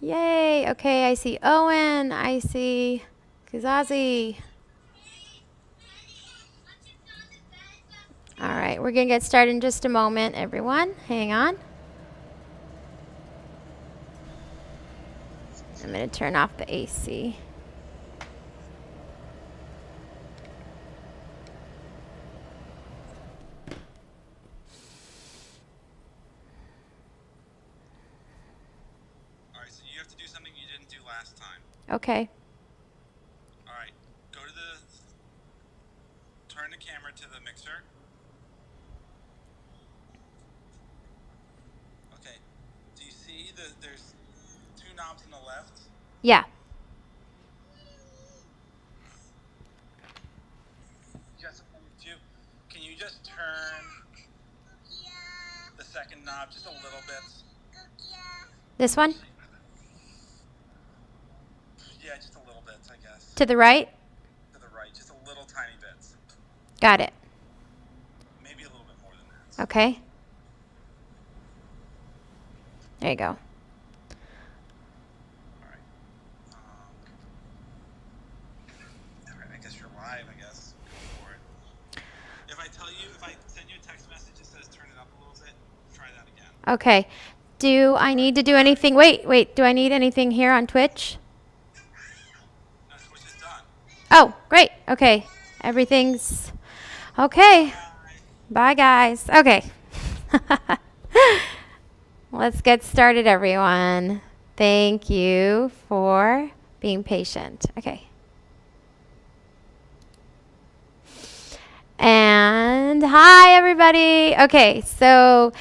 Yay. Okay, I see Owen. I see Kuzazi. All right, we're going to get started in just a moment, everyone. Hang on. I'm going to turn off the AC. All right, so you have to do something you didn't do last time. Okay. All right, turn the camera to the mixer. Okay, do you see there's two knobs on the left? Yeah. Yes, can you just turn the second knob just a little bit? This one? Yeah, just a little bit, I guess. To the right? To the right, just a little tiny bit. Got it. Maybe a little bit more than that. Okay. There you go. All right. All right, I guess you're live, I guess. Go for it. If I send you a text message that says turn it up a little bit, try that again. Okay. Do I need to do anything? Wait. Do I need anything here on Twitch? No, Twitch is done. Oh, great. Okay. Everything's okay. Bye, guys. Okay. Let's get started, everyone. Thank you for being patient. Okay. And hi, everybody. Okay, so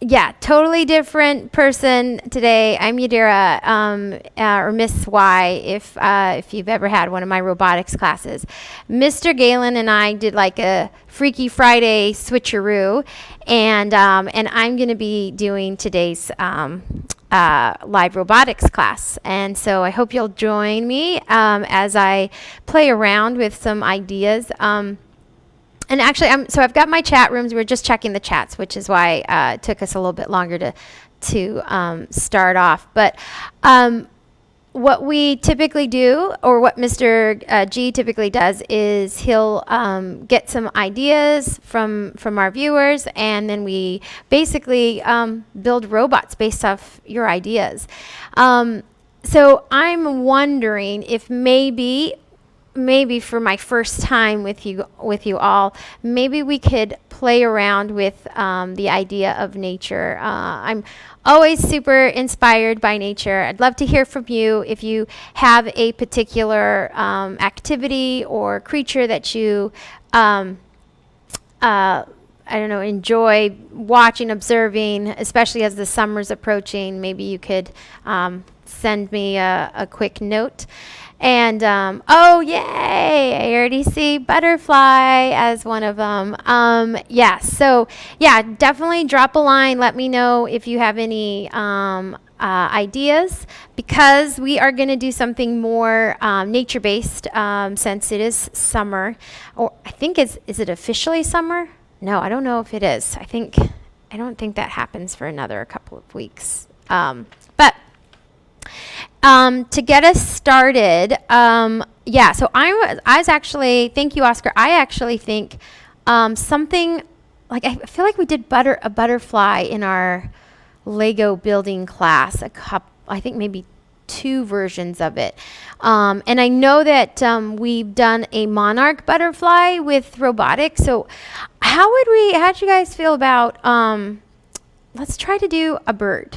yeah, totally different person today. I'm Yadira, or Miss Y, if you've ever had one of my robotics classes. Mr. Galen and I did like a Freaky Friday switcheroo, and I'm going to be doing today's live robotics class. And so I hope you'll join me as I play around with some ideas. And actually, so I've got my chat rooms. We're just checking the chats, which is why it took us a little bit longer to start off. But what we typically do, or what Mr. G typically does, is he'll get some ideas from our viewers, and then we basically build robots based off your ideas. So I'm wondering if maybe for my first time with you all, maybe we could play around with the idea of nature. I'm always super inspired by nature. I'd love to hear from you if you have a particular activity or creature that you enjoy watching, observing, especially as the summer's approaching. Maybe you could send me a quick note. And, oh, yay, I already see butterfly as one of them. So definitely drop a line. Let me know if you have any ideas, because we are going to do something more nature-based since it is summer. Or I think is it officially summer? No, I don't know if it is. I don't think that happens for another couple of weeks. But to get us started, so I was actually, thank you, Oscar. I actually think something like, I feel like we did a butterfly in our Lego building class, I think maybe 2 versions of it. And I know that we've done a monarch butterfly with robotics. So how'd you guys feel about, let's try to do a bird.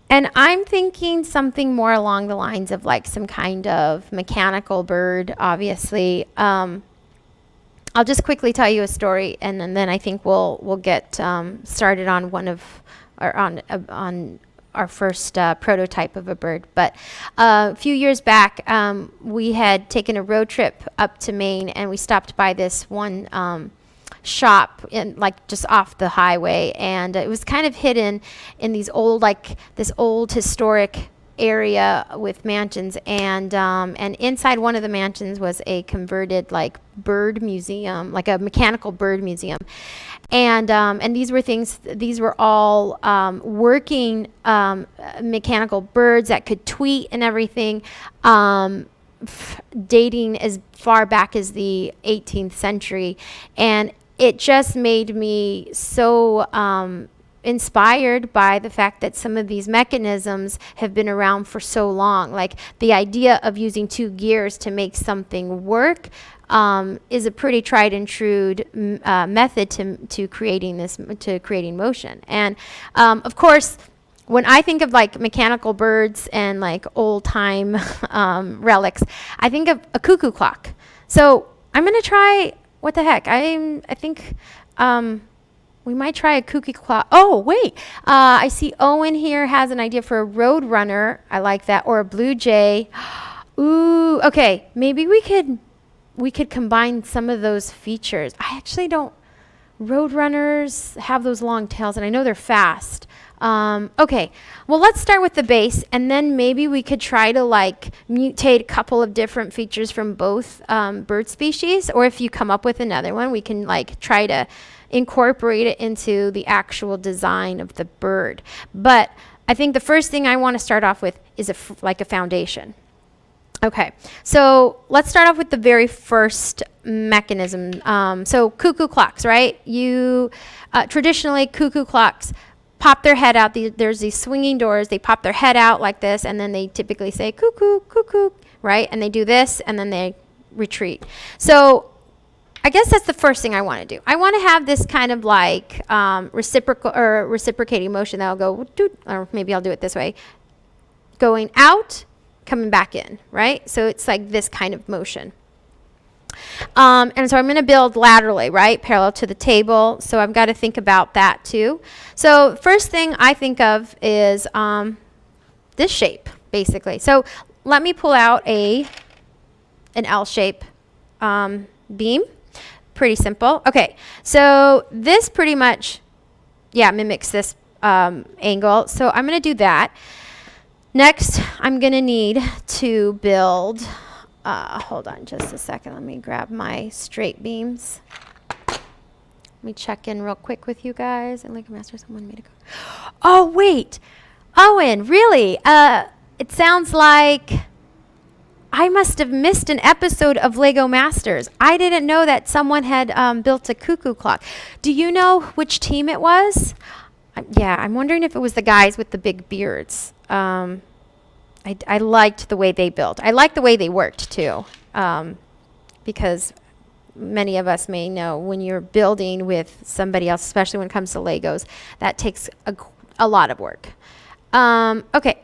And I'm thinking something more along the lines of like some kind of mechanical bird, obviously. I'll just quickly tell you a story, and then I think we'll get started on on our first prototype of a bird. But a few years back, we had taken a road trip up to Maine, and we stopped by this one shop just off the highway, and it was kind of hidden in this old historic area with mansions, and inside one of the mansions was a converted like bird museum, like a mechanical bird museum, and these were things. These were all working mechanical birds that could tweet and everything. Dating as far back as the 18th century, and it just made me so inspired by the fact that some of these mechanisms have been around for so long. Like the idea of using two gears to make something work is a pretty tried and true method to creating motion. And of course, when I think of like mechanical birds and like old time relics, I think of a cuckoo clock. So I'm gonna try. What the heck? I think we might try a cuckoo clock. Oh wait, I see Owen here has an idea for a road runner. I like that, or a blue jay. Ooh, okay. Maybe we could combine some of those features. I actually don't. Road runners have those long tails, and I know they're fast. Okay, well, let's start with the base, and then maybe we could try to like mutate a couple of different features from both bird species, or if you come up with another one, we can like try to incorporate it into the actual design of the bird. But I think the first thing I want to start off with is like a foundation. Okay, so let's start off with the very first mechanism. So cuckoo clocks, right? Traditionally, cuckoo clocks pop their head out. There's these swinging doors. They pop their head out like this, and then they typically say cuckoo, cuckoo, right? And they do this, and then they retreat. So I guess that's the first thing I want to do. I want to have this kind of like reciprocating motion that'll go, doot, or maybe I'll do it this way, going out, coming back in, right? So it's like this kind of motion. And so I'm going to build laterally, right, parallel to the table. So I've got to think about that too. So first thing I think of is this shape, basically. So let me pull out an L-shape beam. Pretty simple. Okay, so this pretty much, mimics this angle. So I'm going to do that. Next, I'm going to need to build, hold on just a second. Let me grab my straight beams. Let me check in real quick with you guys. And Lego Master, someone made a go. Oh, wait. Owen, really? It sounds like I must have missed an episode of Lego Masters. I didn't know that someone had built a cuckoo clock. Do you know which team it was? I'm wondering if it was the guys with the big beards. I liked the way they built. I liked the way they worked too, because many of us may know when you're building with somebody else, especially when it comes to Legos, that takes a lot of work. Okay,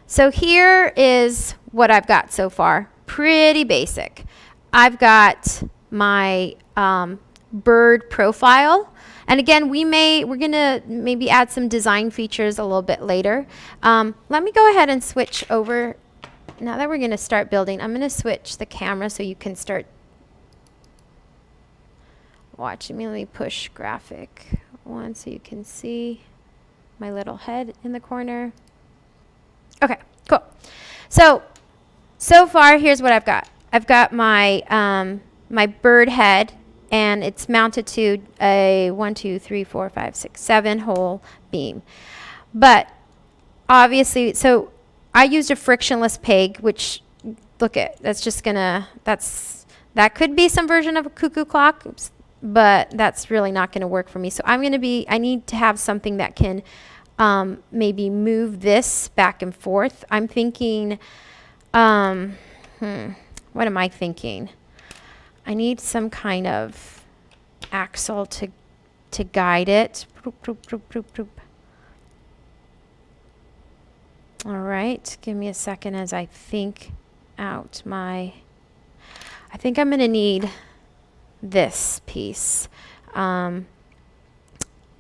so here is what I've got so far. Pretty basic. I've got my bird profile. And again, we're gonna maybe add some design features a little bit later. Let me go ahead and switch over. Now that we're gonna start building, I'm gonna switch the camera so you can start watching me. Let me push graphic 1 so you can see my little head in the corner. Okay, cool. So far, here's what I've got. I've got my my bird head, and it's mounted to a 1, 2, 3, 4, 5, 6, 7 hole beam. But obviously, so I used a frictionless peg, which that's just gonna, that could be some version of a cuckoo clock, but that's really not gonna work for me. So I need to have something that can maybe move this back and forth. I'm thinking, what am I thinking? I need some kind of axle to guide it. All right, give me a second as I think out I think I'm going to need this piece. And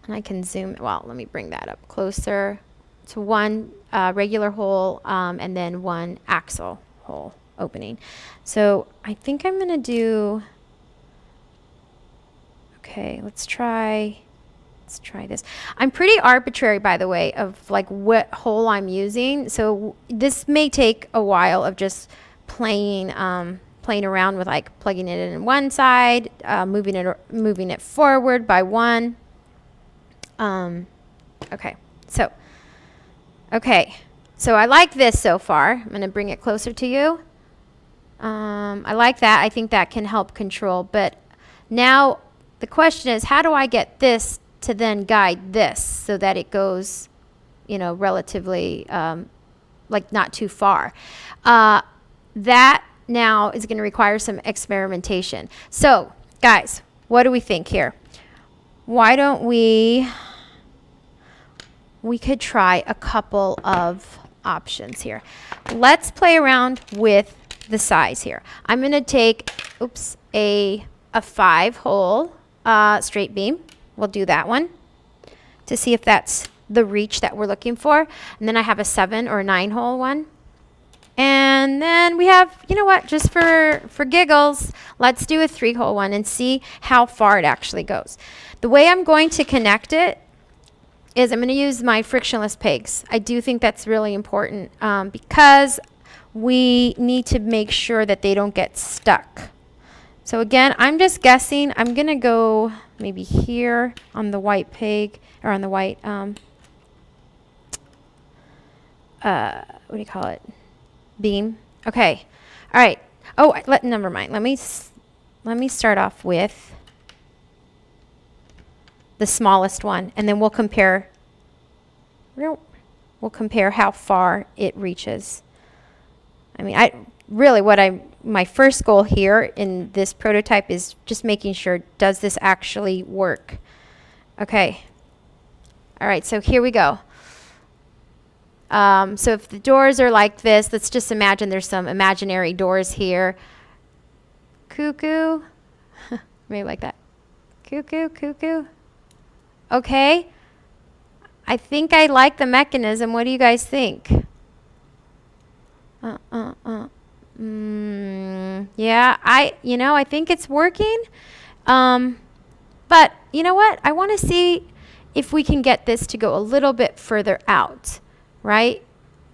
I can zoom, let me bring that up closer to one regular hole and then one axle hole opening. So I think I'm going to do, okay, let's try Let's try this. I'm pretty arbitrary, by the way, of like what hole I'm using. So this may take a while of just playing around with like plugging it in one side, moving it forward by one. Okay, so I like this so far. I'm going to bring it closer to you. I like that. I think that can help control. But now the question is, how do I get this to then guide this so that it goes, relatively, like not too far? That now is going to require some experimentation. So, guys, what do we think here? Why don't we could try a couple of options here. Let's play around with the size here. I'm going to take, a 5-hole straight beam. We'll do that one to see if that's the reach that we're looking for. And then I have a 7 or 9-hole one. And then we have, just for giggles, let's do a 3-hole one and see how far it actually goes. The way I'm going to connect it is I'm going to use my frictionless pegs. I do think that's really important because we need to make sure that they don't get stuck. So again, I'm just guessing. I'm going to go maybe here on the white peg, or on the white, what do you call it? Beam. Okay. All right. Oh, never mind. Let me start off with the smallest one, and then we'll compare how far it reaches. I mean, my first goal here in this prototype is just making sure, does this actually work? Okay. All right, so here we go. So if the doors are like this, let's just imagine there's some imaginary doors here. Cuckoo. Maybe like that. Cuckoo, cuckoo. Okay. I think I like the mechanism. What do you guys think? Yeah, I think it's working. But you know what? I want to see if we can get this to go a little bit further out, right?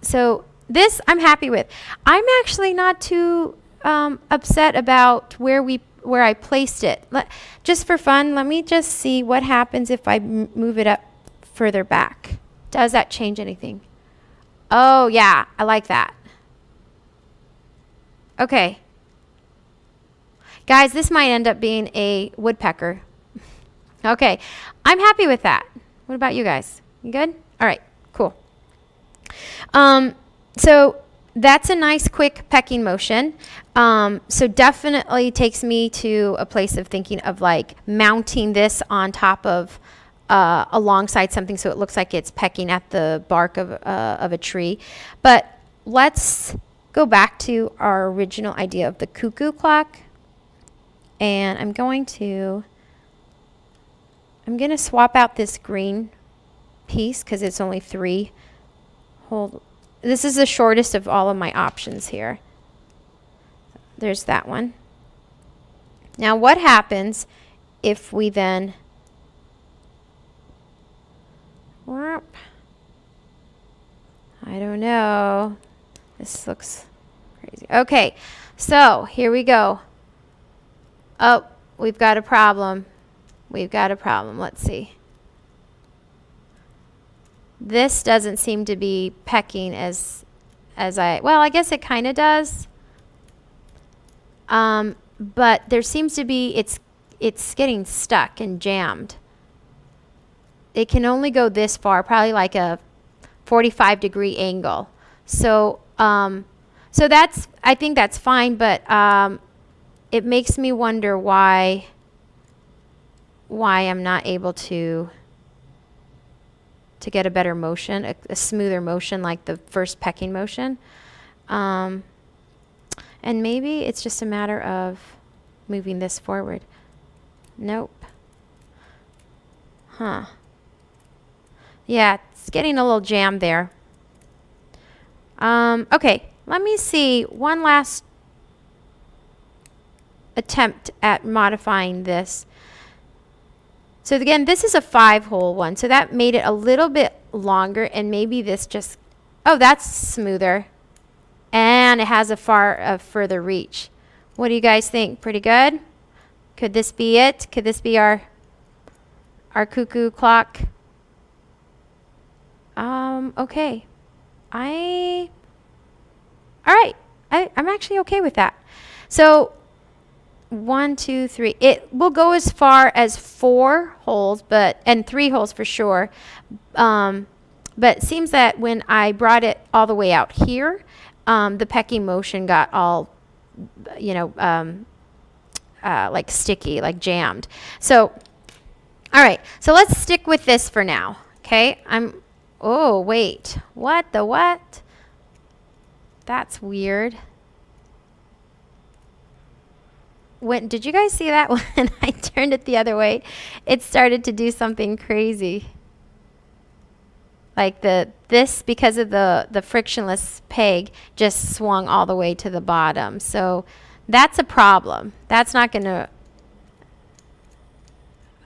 So this I'm happy with. I'm actually not too upset about where I placed it. Just for fun, let me just see what happens if I move it up further back. Does that change anything? Oh yeah, I like that. Okay. Guys, this might end up being a woodpecker. Okay. I'm happy with that. What about you guys? You good? All right. Cool. So that's a nice quick pecking motion. So definitely takes me to a place of thinking of like mounting this on top of alongside something so it looks like it's pecking at the bark of a tree. But let's go back to our original idea of the cuckoo clock. And I'm going to swap out this green piece because it's only 3. This is the shortest of all of my options here. There's that one. Now what happens if we then I don't know. This looks crazy. Okay, so here we go. Oh, we've got a problem. Let's see. This doesn't seem to be pecking as I guess it kind of does. But there seems to be, it's getting stuck and jammed. It can only go this far, probably like a 45-degree angle. So, I think that's fine, but it makes me wonder why I'm not able to get a better motion, a smoother motion like the first pecking motion. And maybe it's just a matter of moving this forward. Nope. Huh. Yeah, it's getting a little jammed there. Okay, let me see one last attempt at modifying this. So again, this is a 5-hole one, so that made it a little bit longer, and maybe this just, oh, that's smoother. And it has a further reach. What do you guys think? Pretty good? Could this be it? Could this be our cuckoo clock? Okay. All right. I'm actually okay with that. So 1, 2, 3. It will go as far as 4 holes, and 3 holes for sure. But it seems that when I brought it all the way out here, the pecking motion got all, like sticky, like jammed. So, all right. So let's stick with this for now. Okay. Oh, wait. What? That's weird. Did you guys see that when I turned it the other way? It started to do something crazy. Like this, because of the frictionless peg, just swung all the way to the bottom. So that's a problem. That's not going to,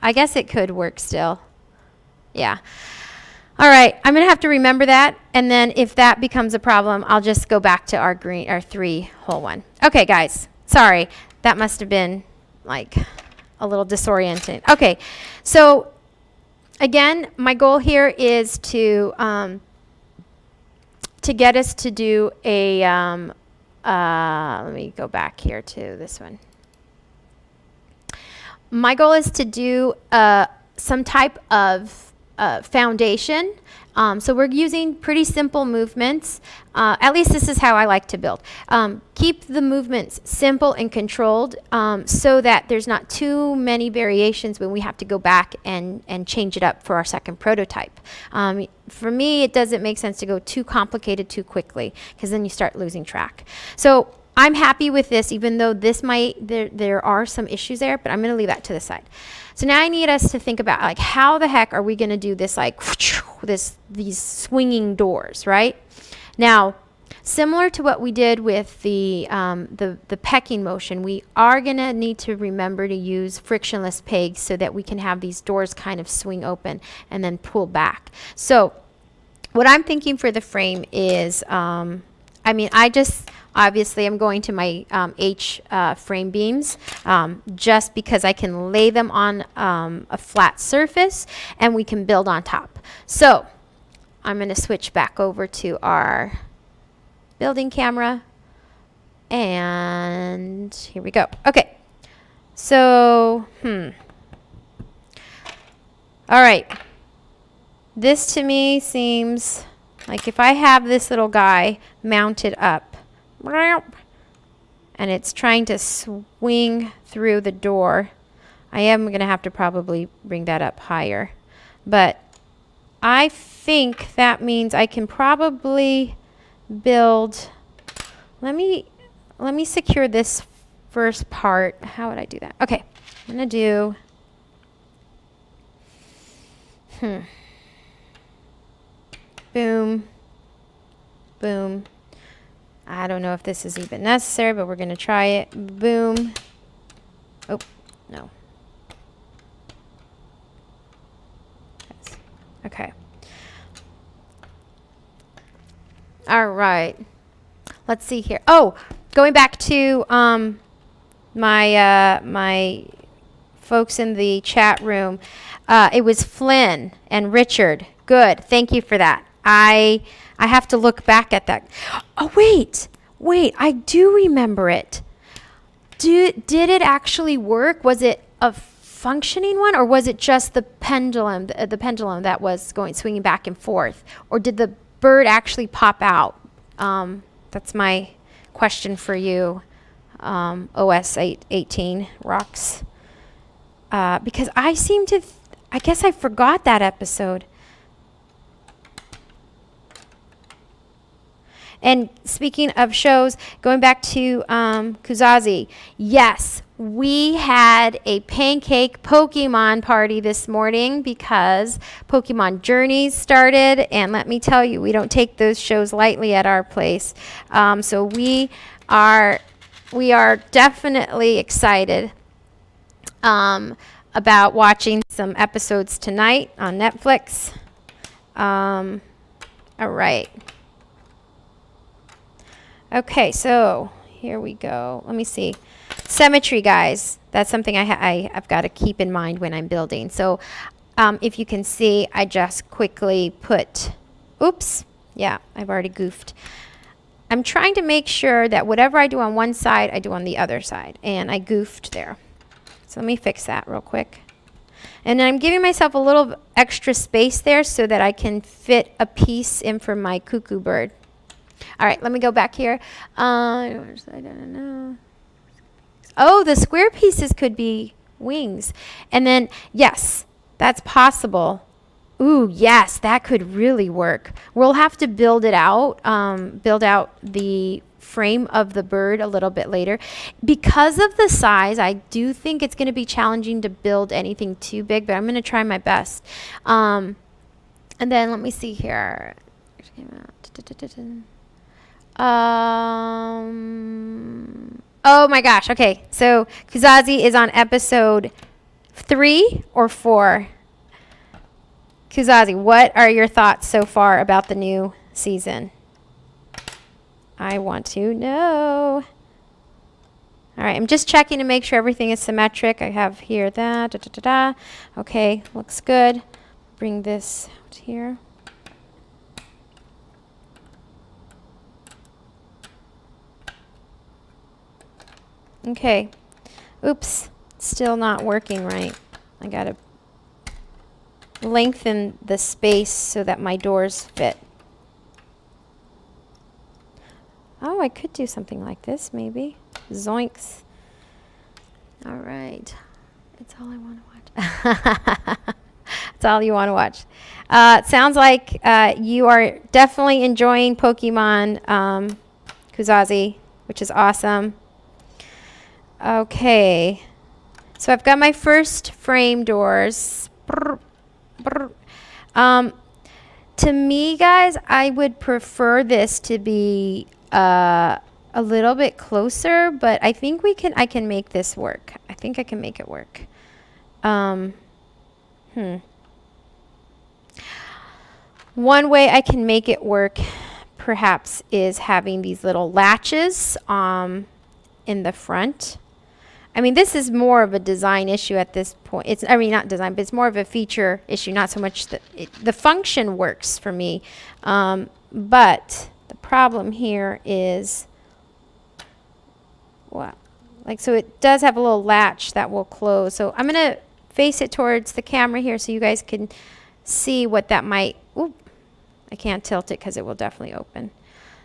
I guess it could work still. Yeah. All right, I'm going to have to remember that. And then if that becomes a problem, I'll just go back to our 3-hole one. Okay, guys, sorry. That must have been like a little disorienting. Okay, so again, my goal here is to get us to do a, let me go back here to this one. My goal is to do some type of foundation. So we're using pretty simple movements. At least this is how I like to build. Keep the movements simple and controlled so that there's not too many variations when we have to go back and change it up for our second prototype. For me, it doesn't make sense to go too complicated too quickly because then you start losing track. So I'm happy with this, even though this there are some issues there, but I'm going to leave that to the side. So now I need us to think about, like, how the heck are we going to do this, like, these swinging doors, right? Now, similar to what we did with the pecking motion, we are going to need to remember to use frictionless pegs so that we can have these doors kind of swing open and then pull back. So what I'm thinking for the frame is, obviously I'm going to my H frame beams just because I can lay them on a flat surface and we can build on top. So I'm going to switch back over to our building camera, and here we go. Okay, so all right, this to me seems like if I have this little guy mounted up and it's trying to swing through the door, I am going to have to probably bring that up higher. But I think that means I can probably build, let me secure this first part. How would I do that? Okay, I'm going to do, boom, boom. I don't know if this is even necessary, but we're going to try it. Boom. Oh, no. Okay. All right. Let's see here. Oh, going back to my folks in the chat room. It was Flynn and Richard. Good. Thank you for that. I have to look back at that. Oh, wait. I do remember it. Did it actually work? Was it a functioning one, or was it just the pendulum, the pendulum that was swinging back and forth? Or did the bird actually pop out? That's my question for you, OS 18 rocks. Because I seem to, I guess I forgot that episode. And speaking of shows, going back to Kuzazi, yes, we had a pancake Pokemon party this morning because Pokemon Journeys started, and let me tell you, we don't take those shows lightly at our place. So we are definitely excited. about watching some episodes tonight on Netflix. All right. Okay, so here we go. Let me see. Symmetry, guys. That's something I've got to keep in mind when I'm building. So if you can see, I just quickly put, oops, yeah, I've already goofed. I'm trying to make sure that whatever I do on one side, I do on the other side. And I goofed there. So let me fix that real quick. And then I'm giving myself a little extra space there so that I can fit a piece in for my cuckoo bird. All right, let me go back here. I don't know. Oh, the square pieces could be wings. And then, yes, that's possible. Ooh, yes, that could really work. We'll have to build it out, build out the frame of the bird a little bit later. Because of the size, I do think it's going to be challenging to build anything too big, but I'm going to try my best. And then let me see here. Oh my gosh. Okay. So Kuzazi is on episode 3 or 4. Kuzazi, what are your thoughts so far about the new season? I want to know. All right. I'm just checking to make sure everything is symmetric. I have here that. Da, da, da, da. Okay. Looks good. Bring this out here. Okay. Oops. Still not working right. I got to lengthen the space so that my doors fit. Oh, I could do something like this maybe. Zoinks. All right. It's all I want to watch. That's all you want to watch. It sounds like you are definitely enjoying Pokemon Kuzazi, which is awesome. Okay, so I've got my first frame doors. Brr, brr. To me, guys, I would prefer this to be a little bit closer, but I think I can make this work. I think I can make it work. One way I can make it work, perhaps, is having these little latches in the front. I mean, this is more of a design issue at this point. Not design, but it's more of a feature issue, not so much the function works for me. But the problem here is, wow, so it does have a little latch that will close. So I'm going to face it towards the camera here so you guys can see what that might, ooh, I can't tilt it because it will definitely open.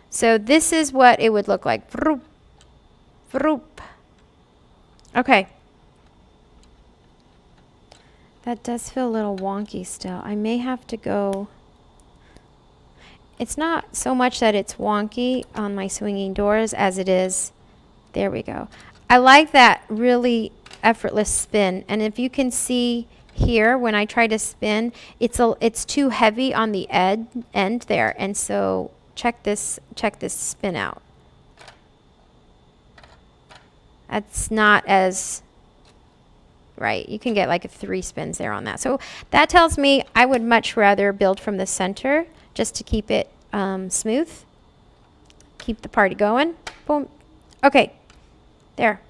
So this is what it would look like. Vroop, vroop. Okay. That does feel a little wonky still. I may have to go. It's not so much that it's wonky on my swinging doors as it is. There we go. I like that really effortless spin. And if you can see here, when I try to spin, it's too heavy on the end there. And so check this spin out. That's not as right. You can get like 3 spins there on that. So that tells me I would much rather build from the center just to keep it smooth. Keep the party going. Boom. Okay. There.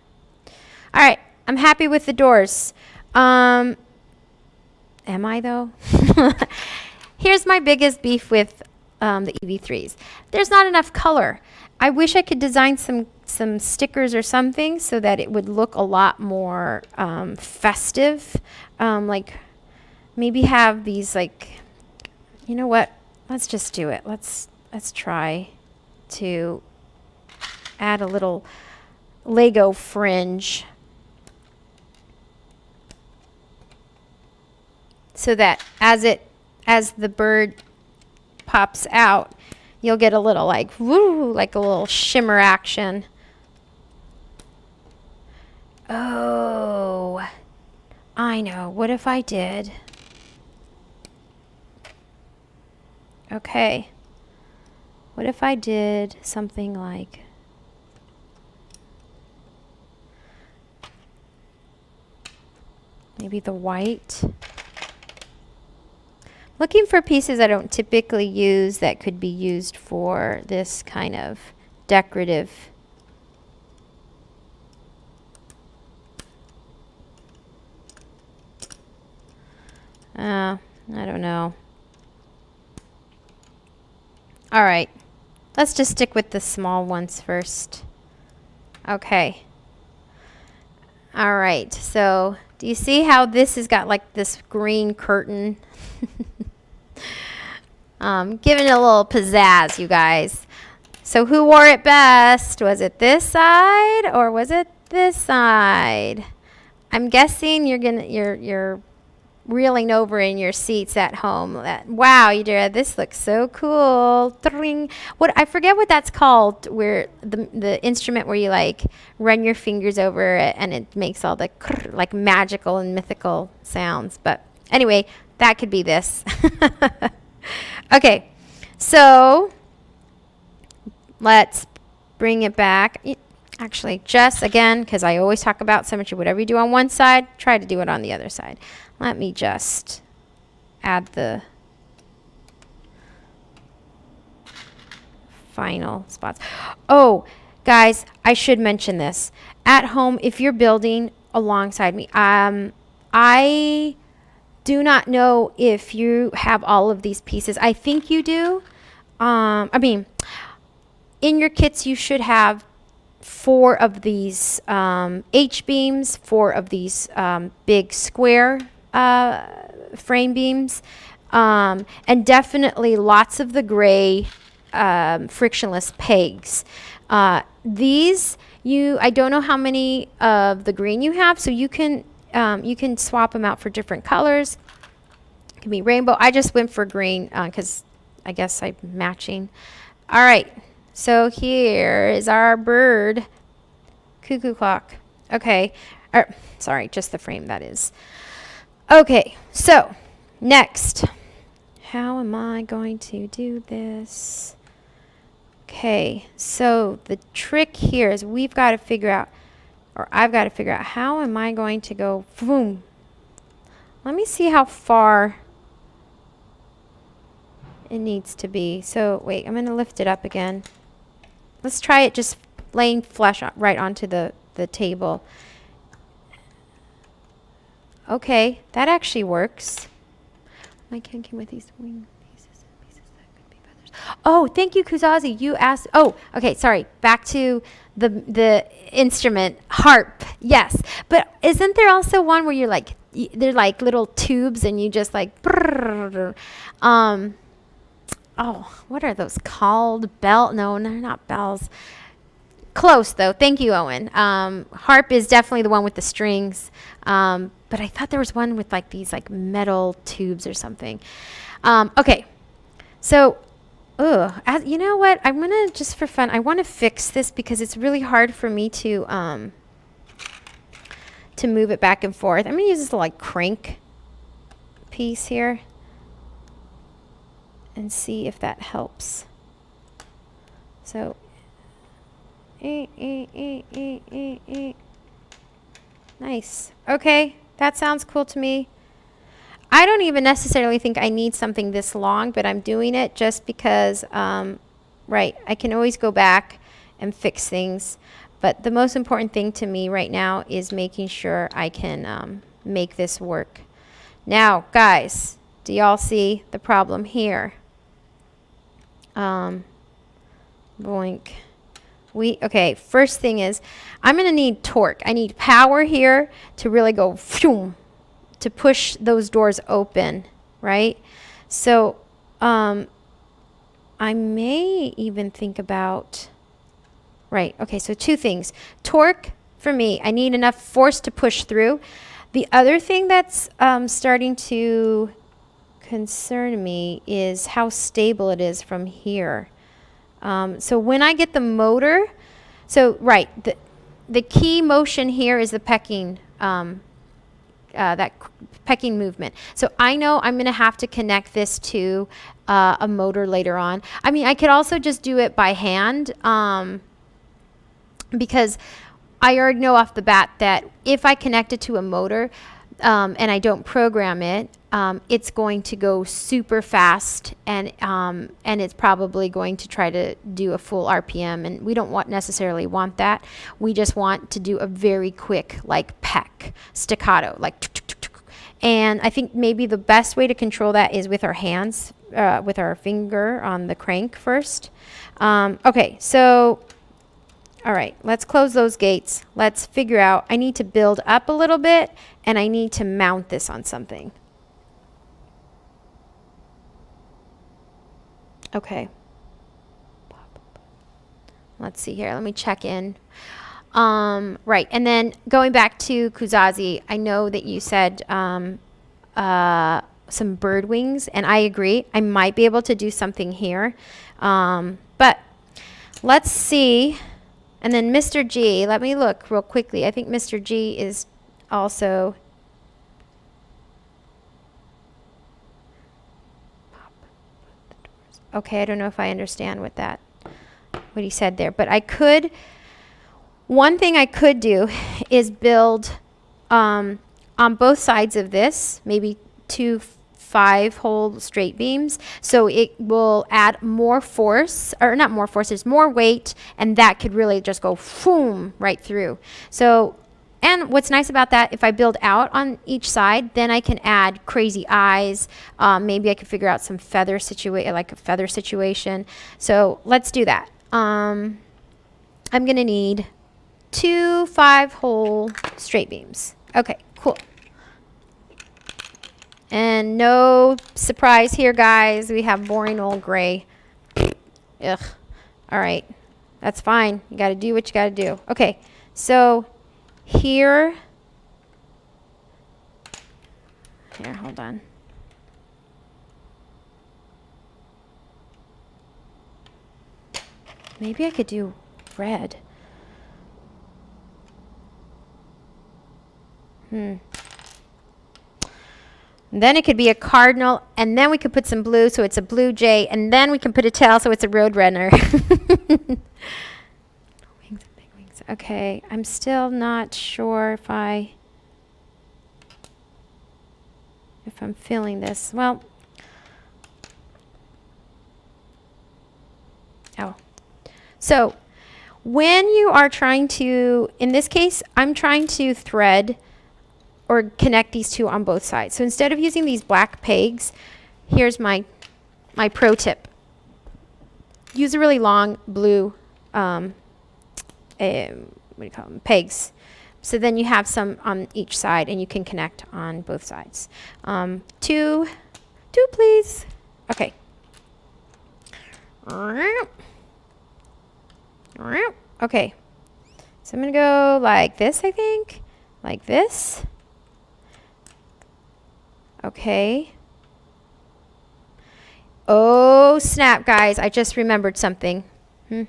All right. I'm happy with the doors. Am I though? Here's my biggest beef with the EV3s. There's not enough color. I wish I could design some stickers or something so that it would look a lot more festive. Like maybe have these you know what? Let's just do it. Let's try to add a little Lego fringe so that as the bird pops out, you'll get a little woo, like a little shimmer action. Oh, I know. What if I did? Okay. What if I did something like maybe the white. Looking for pieces I don't typically use that could be used for this kind of decorative. I don't know. All right, let's just stick with the small ones first. Okay. All right, so do you see how this has got like this green curtain? Giving it a little pizzazz, you guys. So who wore it best? Was it this side or was it this side? I'm guessing you're reeling over in your seats at home. Wow, you did. This looks so cool. Dring. What, I forget what that's called. Where the instrument where you like run your fingers over it and it makes all the like magical and mythical sounds. But anyway, that could be this. Okay, so let's bring it back. Actually, just again, because I always talk about symmetry, whatever you do on one side, try to do it on the other side. Let me just add the final spots. Oh, guys, I should mention this. At home, if you're building alongside me, I do not know if you have all of these pieces. I think you do. I mean, in your kits, you should have 4 of these H-beams, 4 of these big square frame beams, and definitely lots of the gray frictionless pegs. These, I don't know how many of the green you have, so you can swap them out for different colors. It can be rainbow. I just went for green because I guess I'm matching. All right, so here is our bird. Cuckoo clock. Okay, sorry, just the frame, that is. Okay, so next, how am I going to do this? Okay, so the trick here is we've got to figure out, or I've got to figure out, how am I going to go, boom. Let me see how far it needs to be. So wait, I'm going to lift it up again. Let's try it just laying flush right onto the table. Okay, that actually works. Am I kinking with these wing pieces and pieces that could be feathers? Oh, thank you, Kuzazi. You asked. Oh, okay, sorry. Back to the instrument, harp. Yes, but isn't there also one where you're like, they're like little tubes and you just like, oh, what are those called? No, they're not bells. Close though. Thank you, Owen. Harp is definitely the one with the strings. But I thought there was one with like these like metal tubes or something. Okay. So, you know what? I'm going to, just for fun, I want to fix this because it's really hard for me to move it back and forth. I'm going to use this little like crank piece here and see if that helps. So, nice. Okay, that sounds cool to me. I don't even necessarily think I need something this long, but I'm doing it just because, right, I can always go back and fix things. But the most important thing to me right now is making sure I can make this work. Now, guys, do y'all see the problem here? Boink. Okay, first thing is I'm going to need torque. I need power here to really go phoom, to push those doors open, right? So I may even think about, right, okay, so 2 things. Torque, for me, I need enough force to push through. The other thing that's starting to concern me is how stable it is from here. So when I get the motor, so right, the key motion here is the pecking, that pecking movement. So I know I'm going to have to connect this to a motor later on. I mean, I could also just do it by hand because I already know off the bat that if I connect it to a motor, and I don't program it, it's going to go super fast, and it's probably going to try to do a full RPM, and we don't necessarily want that. We just want to do a very quick, like peck, staccato, like tuk, tuk, tuk, tuk. And I think maybe the best way to control that is with our hands, with our finger on the crank first. Okay, so all right, let's close those gates. Let's figure out, I need to build up a little bit, and I need to mount this on something. Okay. Let's see here. Let me check in. Right, and then going back to Kuzazi, I know that you said some bird wings, and I agree. I might be able to do something here. But let's see. And then Mr. G, let me look real quickly. I think Mr. G is also okay. I don't know if I understand what he said there, but one thing I could do is build on both sides of this, maybe 2 5-hole straight beams, so it will add more force, or not more force, there's more weight, and that could really just go boom right through. So, and what's nice about that, if I build out on each side, then I can add crazy eyes. Maybe I could figure out some feather like a feather situation. So let's do that. I'm gonna need 2 5-hole straight beams. Okay, cool. And no surprise here, guys. We have boring old gray. Ugh. All right. That's fine. You got to do what you got to do. Okay. So here. Here, hold on. Maybe I could do red. Then it could be a cardinal, and then we could put some blue, so it's a blue jay, and then we can put a tail, so it's a roadrunner. Wings and big wings. Okay, I'm still not sure if I'm feeling this. Well, so when you are trying to, in this case, I'm trying to thread or connect these two on both sides. So instead of using these black pegs, here's my pro tip. Use a really long blue, what do you call them, pegs. So then you have some on each side, and you can connect on both sides. Two please. Okay. Okay. So I'm gonna go like this, I think, like this. Okay. Oh, snap, guys. I just remembered something. And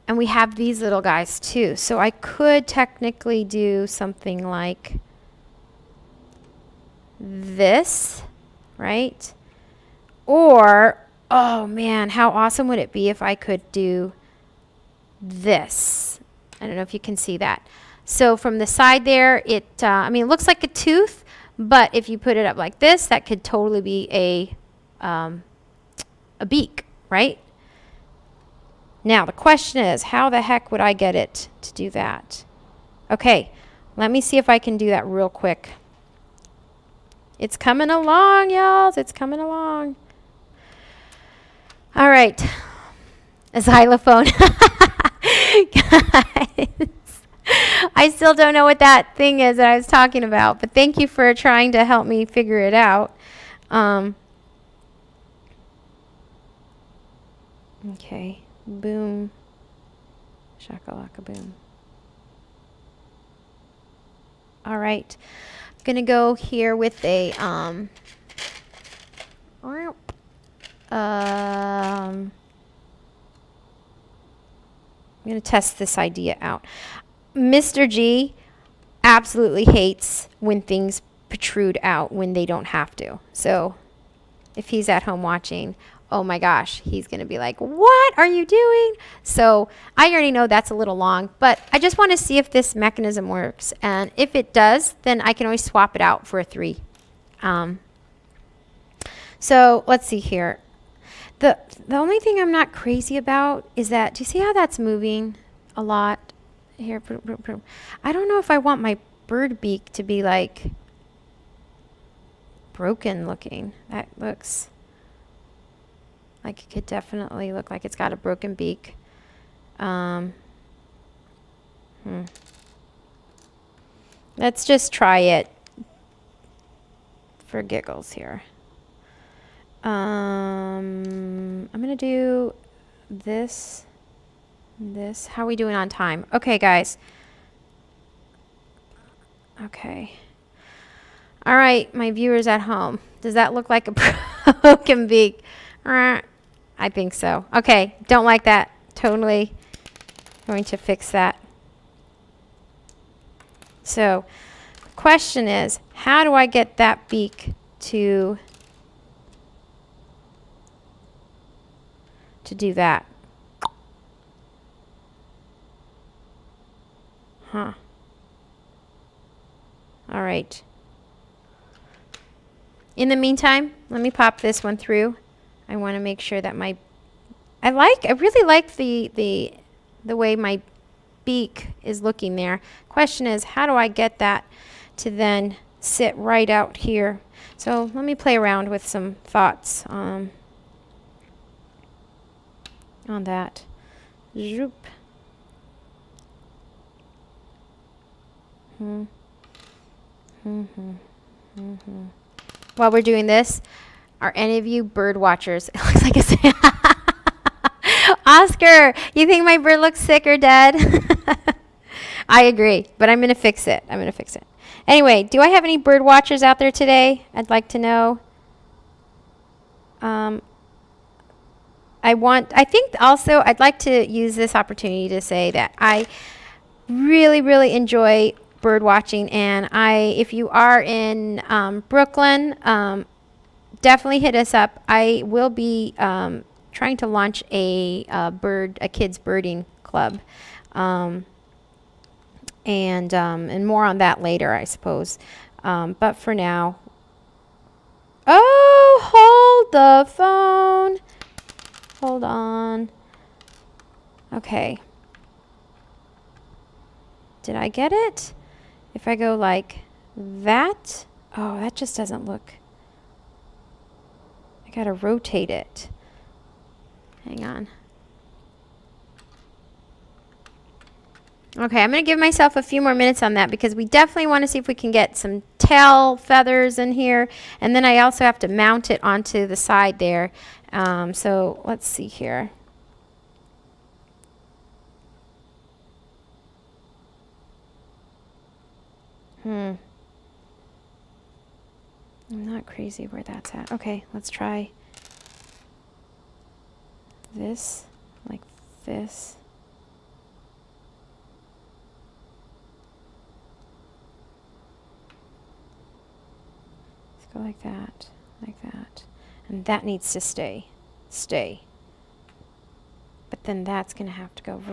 we have these little guys, too. So I could technically do something like this, right? Or, oh, man, how awesome would it be if I could do this? I don't know if you can see that. So from the side there, it looks like a tooth, but if you put it up like this, that could totally be a beak, right? Now, the question is, how the heck would I get it to do that? Okay, let me see if I can do that real quick. It's coming along, y'all. It's coming along. All right. A xylophone. Guys. I still don't know what that thing is that I was talking about, but thank you for trying to help me figure it out. Okay, boom, shakalaka boom. All right, I'm gonna go here with a I'm gonna test this idea out. Mr. G absolutely hates when things protrude out when they don't have to. So if he's at home watching, oh my gosh, he's going to be like, what are you doing? So I already know that's a little long, but I just want to see if this mechanism works. And if it does, then I can always swap it out for a 3. So let's see here. The only thing I'm not crazy about is that, do you see how that's moving a lot? Here, I don't know if I want my bird beak to be like broken looking. That looks like it could definitely look like it's got a broken beak. Let's just try it for giggles here. I'm gonna do this. How are we doing on time? Okay, guys. Okay. All right, my viewers at home. Does that look like a broken beak? I think so. Okay, don't like that. Totally going to fix that. So, the question is, how do I get that beak to do that? Huh. All right. In the meantime, let me pop this one through. I want to make sure that I really like the way my beak is looking there. Question is, how do I get that to then sit right out here? So let me play around with some thoughts on that. Zoop. While we're doing this, are any of you bird watchers? It looks like a Oscar, you think my bird looks sick or dead? I agree, but I'm going to fix it. Anyway, do I have any bird watchers out there today? I'd like to know. I think also I'd like to use this opportunity to say that I really, really enjoy bird watching, and if you are in Brooklyn, definitely hit us up. I will be trying to launch a kids birding club, and more on that later, I suppose. But for now, hold the phone. Hold on. Okay. Did I get it? If I go like that, oh, that just doesn't look. I gotta rotate it. Hang on. Okay, I'm gonna give myself a few more minutes on that because we definitely want to see if we can get some tail feathers in here, and then I also have to mount it onto the side there. So let's see here. I'm not crazy where that's at. Okay, let's try this, like this. Let's go like that, like that. And that needs to stay. But then that's going to have to go.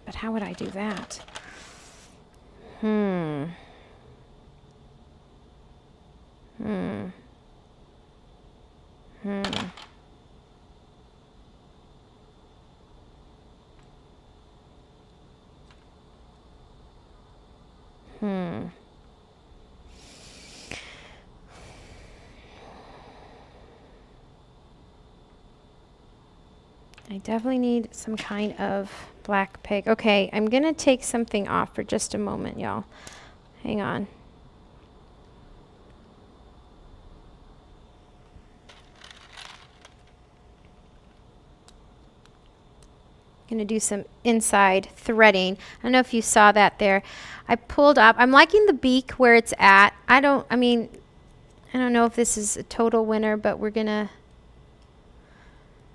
But how would I do that? I definitely need some kind of black pig. Okay, I'm going to take something off for just a moment, y'all. Hang on. Going to do some inside threading. I don't know if you saw that there. I pulled up. I'm liking the beak where it's at. I don't know if this is a total winner, but we're going to.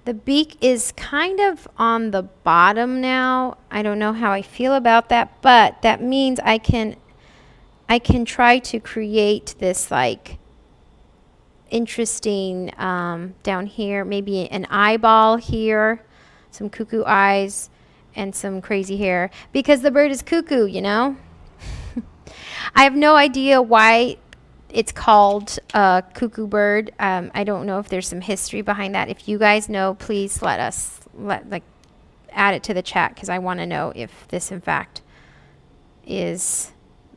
The beak is kind of on the bottom now. I don't know how I feel about that, but that means I can try to create this like interesting down here. Maybe an eyeball here, some cuckoo eyes, and some crazy hair. Because the bird is cuckoo, you know? I have no idea why it's called a cuckoo bird. I don't know if there's some history behind that. If you guys know, please add it to the chat, because I want to know if this in fact is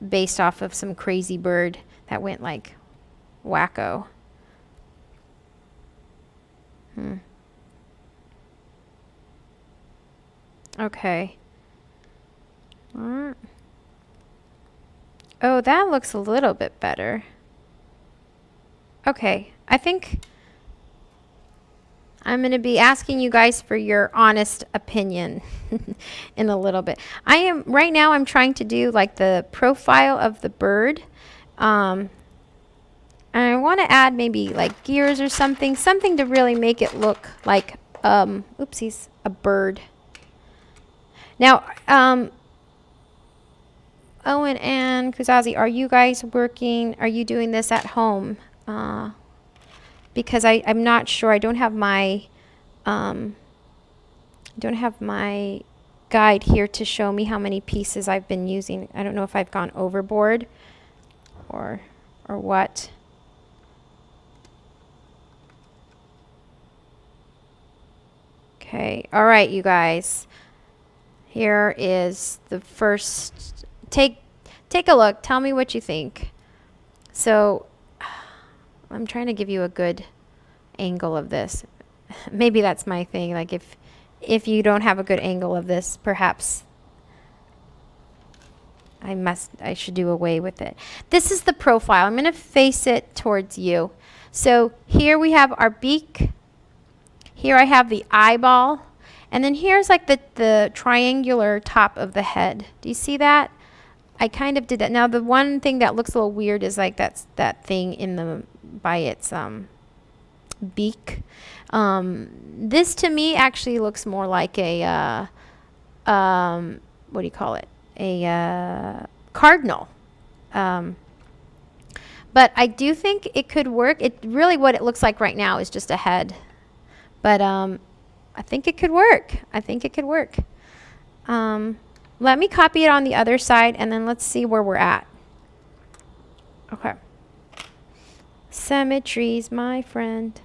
based off of some crazy bird that went like wacko. Okay. Oh, that looks a little bit better. Okay, I think I'm going to be asking you guys for your honest opinion in a little bit. Right now I'm trying to do like the profile of the bird. And I want to add maybe like gears or something to really make it look like, oopsies, a bird. Now, Owen and Kuzazi, are you doing this at home? Because I'm not sure. I don't have my guide here to show me how many pieces I've been using. I don't know if I've gone overboard or what. Okay. All right, you guys. Here is the first. Take a look. Tell me what you think. So I'm trying to give you a good angle of this. Maybe that's my thing. Like if you don't have a good angle of this, perhaps I should do away with it. This is the profile. I'm going to face it towards you. So here we have our beak. Here I have the eyeball. And then here's like the triangular top of the head. Do you see that? I kind of did that. Now the one thing that looks a little weird is like that thing by its beak. This to me actually looks more like a what do you call it? A cardinal. But I do think it could work. What it looks like right now is just a head. But I think it could work. Let me copy it on the other side, and then let's see where we're at. Okay. Symmetries, my friend.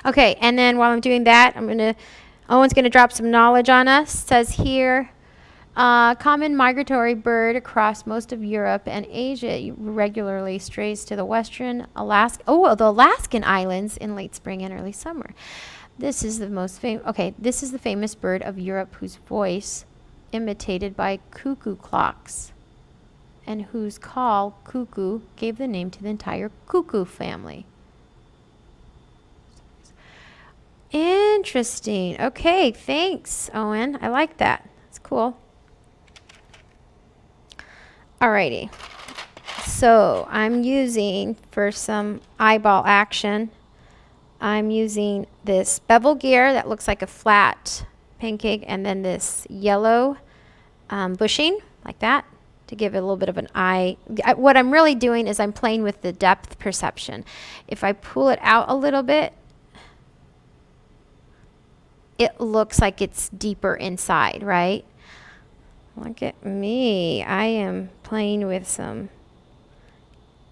Okay, and then while I'm doing that, Owen's gonna drop some knowledge on us. It says here, common migratory bird across most of Europe and Asia, regularly strays to the western the Alaskan islands in late spring and early summer. This is the most famous. Okay, this is the famous bird of Europe whose voice imitated by cuckoo clocks, and whose call, cuckoo, gave the name to the entire cuckoo family. Interesting. Okay, thanks, Owen. I like that. That's cool. Alrighty. So I'm using, for some eyeball action, I'm using this bevel gear that looks like a flat pancake, and then this yellow bushing, like that, to give it a little bit of an eye. What I'm really doing is I'm playing with the depth perception. If I pull it out a little bit, it looks like it's deeper inside, right? Look at me. I am playing with some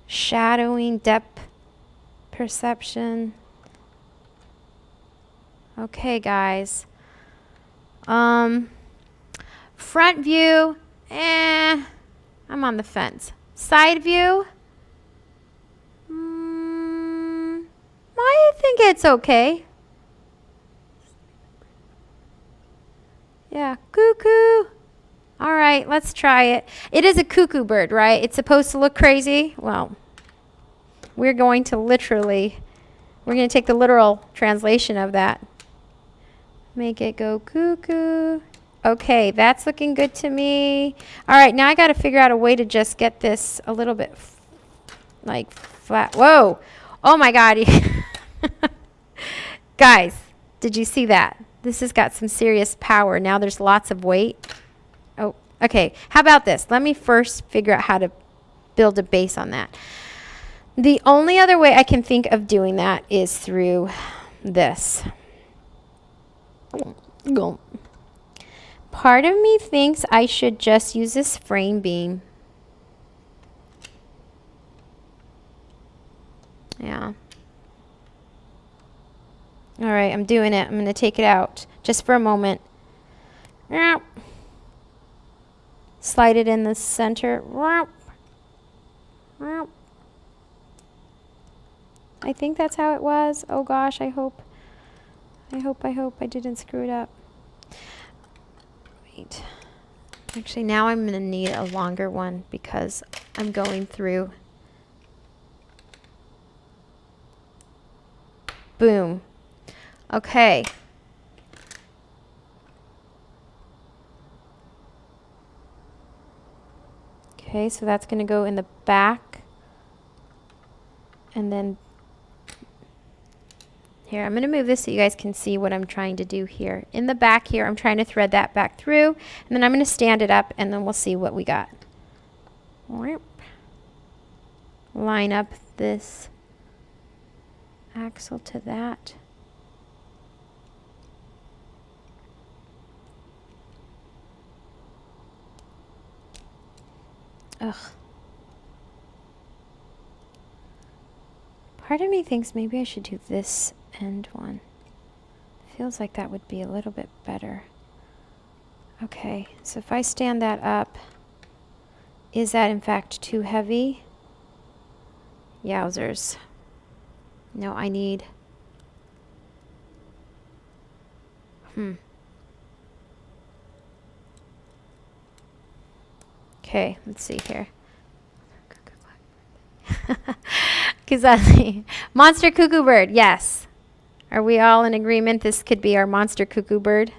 shadowing, depth perception. Okay, guys. Front view, I'm on the fence. Side view, I think it's okay. Yeah, cuckoo. All right, let's try it. It is a cuckoo bird, right? It's supposed to look crazy. Well, we're going to take the literal translation of that. Make it go cuckoo. Okay, that's looking good to me. All right, now I got to figure out a way to just get this a little bit like flat. Whoa. Oh my God. Guys, did you see that? This has got some serious power. Now there's lots of weight. Oh, okay. How about this? Let me first figure out how to build a base on that. The only other way I can think of doing that is through this. Go. Part of me thinks I should just use this frame beam. Yeah. All right, I'm doing it. I'm going to take it out just for a moment. Slide it in the center. I think that's how it was. Oh gosh, I hope I didn't screw it up. Wait. Actually, now I'm going to need a longer one because I'm going through. Boom. Okay. Okay, so that's going to go in the back. And then here, I'm going to move this so you guys can see what I'm trying to do here. In the back here, I'm trying to thread that back through. And then I'm going to stand it up, and then we'll see what we got. Line up this axle to that. Ugh. Part of me thinks maybe I should do this end one. Feels like that would be a little bit better. Okay, so if I stand that up, is that in fact too heavy? Yowzers. No, I need... Okay, let's see here. Kuzazi. Monster cuckoo bird, yes. Are we all in agreement this could be our monster cuckoo bird?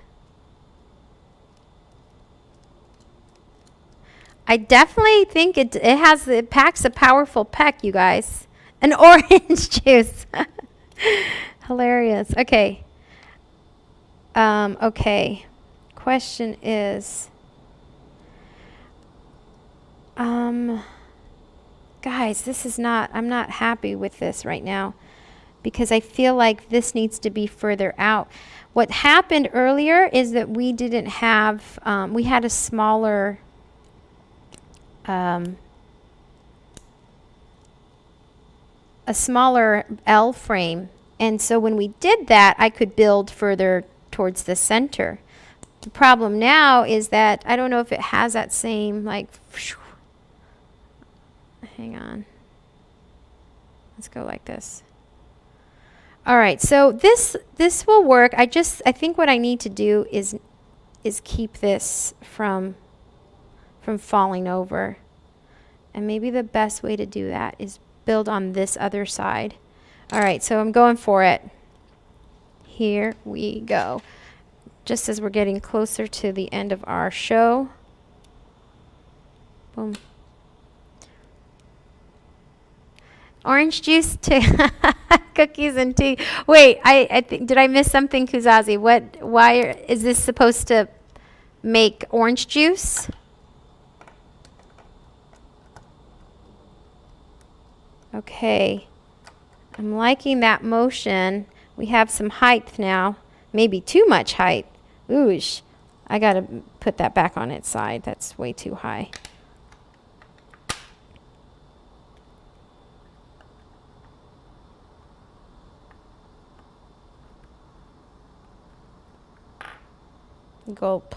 I definitely think it packs a powerful peck, you guys. An orange juice. Hilarious. Okay. Okay. Question is, guys, this is not, I'm not happy with this right now because I feel like this needs to be further out. What happened earlier is that we didn't have, we had a smaller, L frame. And so when we did that, I could build further towards the center. The problem now is that I don't know if it has that same, like, hang on. Let's go like this. All right, so this will work. I think what I need to do is keep this from falling over. And maybe the best way to do that is build on this other side. All right, so I'm going for it. Here we go. Just as we're getting closer to the end of our show. Boom. Orange juice to cookies and tea. Wait, I think, did I miss something, Kuzazi? Why is this supposed to make orange juice? Okay. I'm liking that motion. We have some height now. Maybe too much height. Oosh. I gotta put that back on its side. That's way too high. Gulp.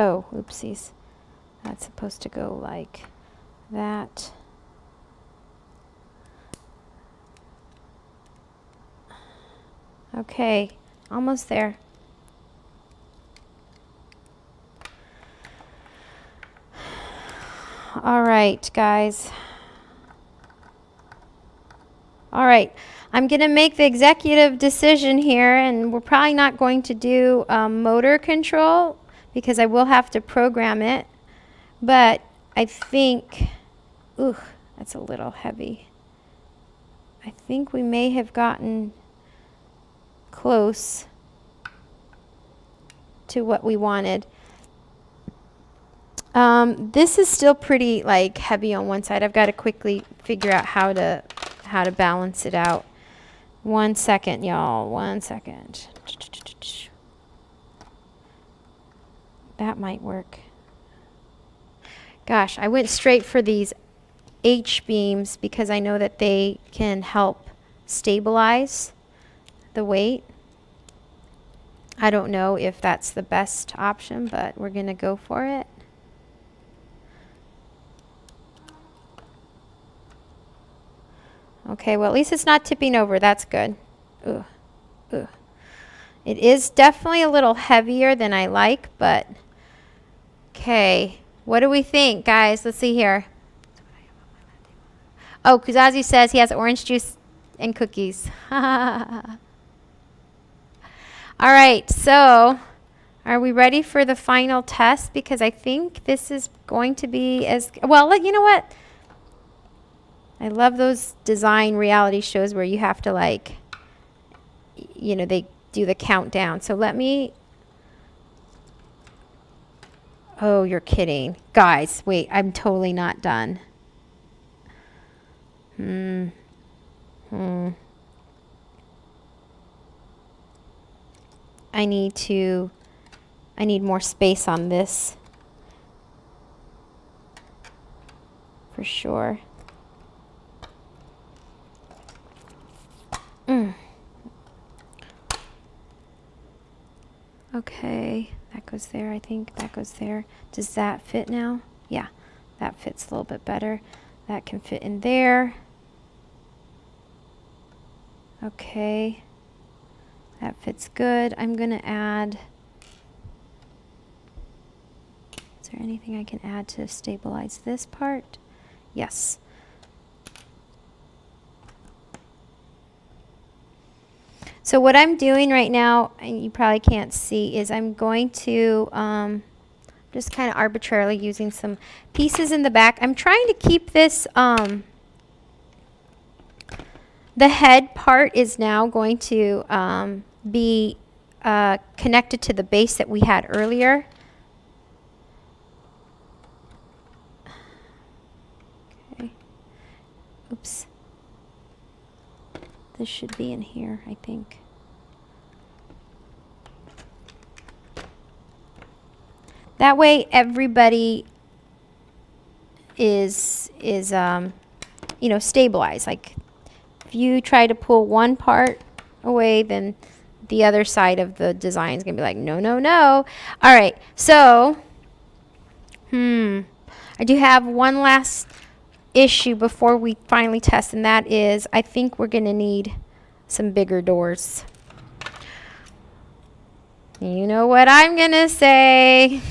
Oh, oopsies. That's supposed to go like that. Okay, almost there. All right, guys. All right, I'm going to make the executive decision here, and we're probably not going to do motor control because I will have to program it. But I think, ooh, that's a little heavy. I think we may have gotten close to what we wanted. This is still pretty like heavy on one side. I've got to quickly figure out how to balance it out. 1 second, y'all. 1 second. That might work. Gosh, I went straight for these H-beams because I know that they can help stabilize the weight. I don't know if that's the best option, but we're going to go for it. Okay, well, at least it's not tipping over. That's good. Ugh. Ugh. It is definitely a little heavier than I like, but okay. What do we think, guys? Let's see here. Oh, Kuzazi says he has orange juice and cookies. All right, so are we ready for the final test? Because I think this is going to be as well. You know what? I love those design reality shows where you have to like, you know, they do the countdown. So let me, oh, you're kidding. Guys, wait, I'm totally not done. I need more space on this. For sure. Okay, that goes there, I think. That goes there. Does that fit now? Yeah, that fits a little bit better. That can fit in there. Okay, that fits good. I'm going to add, is there anything I can add to stabilize this part? Yes. So what I'm doing right now, and you probably can't see, is I'm going to just kind of arbitrarily using some pieces in the back. I'm trying to keep this, the head part is now going to be connected to the base that we had earlier. Okay. Oops. This should be in here, I think. That way everybody is you know, stabilized. Like if you try to pull one part away, then the other side of the design is going to be like, no, no, no. All right, so I do have one last issue before we finally test, and that is I think we're going to need some bigger doors. You know what I'm going to say.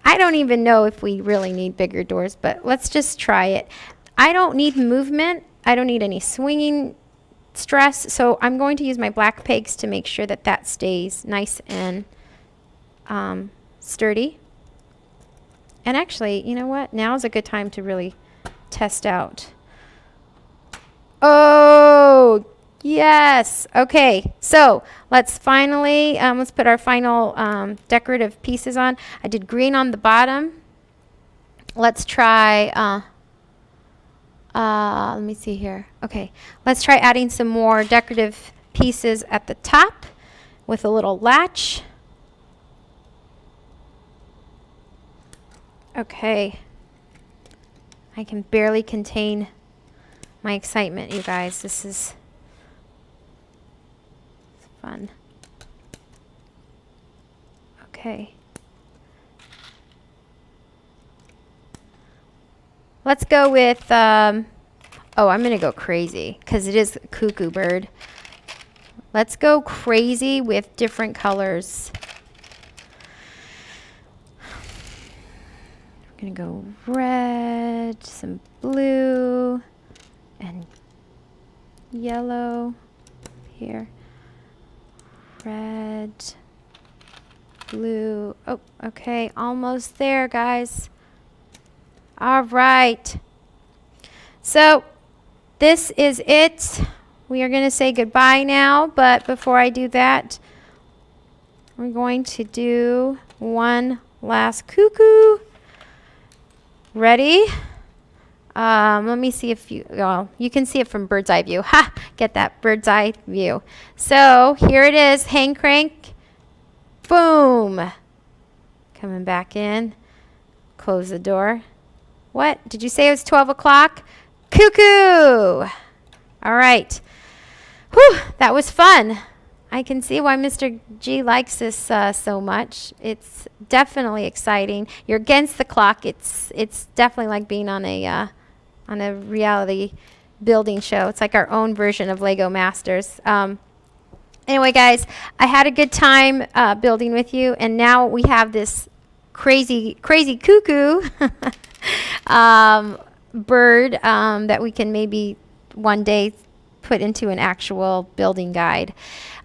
I don't even know if we really need bigger doors, but let's just try it. I don't need movement. I don't need any swinging stress, so I'm going to use my black pegs to make sure that that stays nice and sturdy. And actually, you know what? Now is a good time to really test out. Oh, yes. Okay, so let's finally, let's put our final decorative pieces on. I did green on the bottom. Let's try, let me see here. Okay, let's try adding some more decorative pieces at the top with a little latch. Okay. I can barely contain my excitement, you guys. This is fun. Okay. Let's go with, oh, I'm going to go crazy because it is Cuckoo Bird. Let's go crazy with different colors. We're going to go red, some blue, and yellow here, red, blue. Oh, okay, almost there, guys. All right. So this is it. We are going to say goodbye now, but before I do that, we're going to do one last cuckoo. Ready? Let me see if you can see it from bird's eye view. Ha! Get that bird's eye view. So here it is, hang crank. Boom. Coming back in. Close the door. What? Did you say it was 12 o'clock? Cuckoo! All right. Whew, that was fun. I can see why Mr. G likes this so much. It's definitely exciting. You're against the clock. It's definitely like being on a reality building show. It's like our own version of Lego Masters. Anyway, guys, I had a good time building with you, and now we have this crazy cuckoo bird that we can maybe one day put into an actual building guide.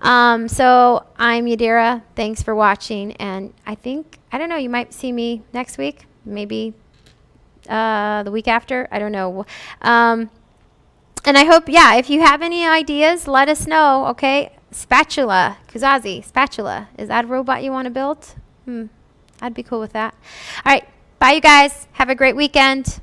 So I'm Yadira. Thanks for watching, and I don't know, you might see me next week, maybe the week after. I don't know. And I hope, if you have any ideas, let us know, okay? Spatula, Kuzazi, spatula. Is that a robot you want to build? I'd be cool with that. All right. Bye, you guys. Have a great weekend.